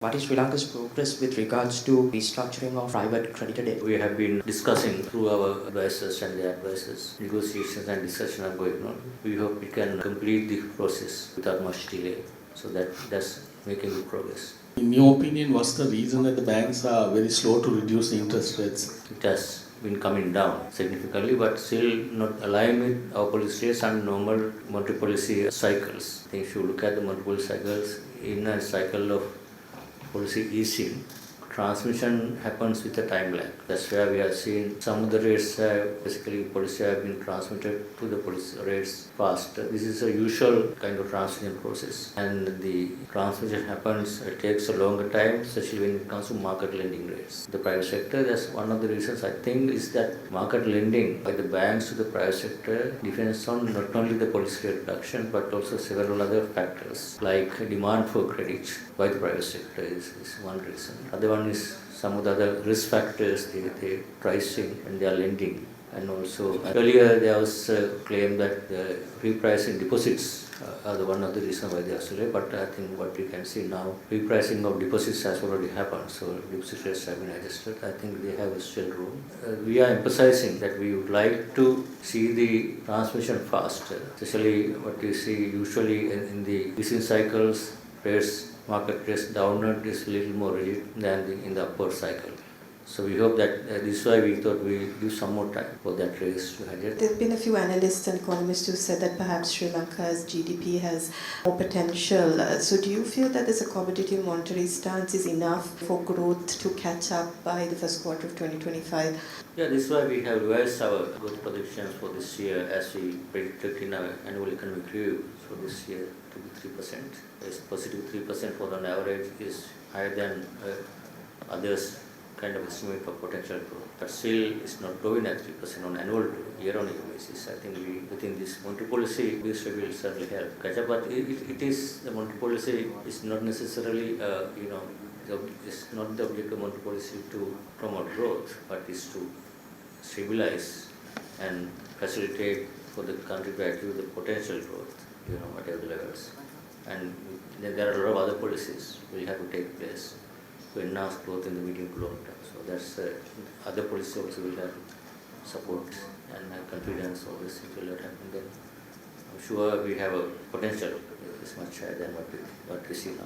What is Sri Lanka's progress with regards to restructuring of private creditor debt? We have been discussing through our advisors and their advisors. Negotiations and discussion are going on. We hope we can complete the process without much delay. So that's making good progress. In your opinion, what's the reason that the banks are very slow to reduce the interest rates? It has been coming down significantly, but still not aligned with our policy rates and normal monetary policy cycles. I think if you look at the monetary policy cycles, in a cycle of policy easing, transmission happens with a time lag. That's where we have seen some of the rates basically policy have been transmitted to the policy rates faster. This is a usual kind of transmission process, and the transmission happens, it takes a longer time, especially when it comes to market lending rates. The private sector, that's one of the reasons I think is that market lending by the banks to the private sector depends on not only the policy rate reduction but also several other factors like demand for credit by the private sector is one reason. Other one is some of the other risk factors, the pricing and their lending. And also earlier there was a claim that the repricing deposits are the one of the reasons why they are so late, but I think what we can see now, repricing of deposits has already happened, so deposit rates have been adjusted. I think they have still room. We are emphasizing that we would like to see the transmission faster, especially what we see usually in the easing cycles, market rates downward is a little more rigid than in the upward cycle. So we hope that this is why we thought we give some more time for that race to adjust. There have been a few analysts and economists who said that perhaps Sri Lanka's GDP has more potential. So do you feel that this accommodative monetary stance is enough for growth to catch up by the first quarter of 2025? Yeah, this is why we have revised our growth predictions for this year as we predicted in our annual economic review. So this year to be 3%. It's positive 3% for an average is higher than others kind of estimate for potential growth, but still it's not growing at 3% on annual year-on-year basis. I think within this monetary policy, this will certainly help catch up. But it is the monetary policy is not necessarily it's not the objective of monetary policy to promote growth, but is to stabilize and facilitate for the country to achieve the potential growth, whatever the levels. And then there are a lot of other policies will have to take place to enhance growth in the medium to long term. So that's other policies also will have support and have confidence all this will not happen. Then I'm sure we have a potential is much higher than what we see now.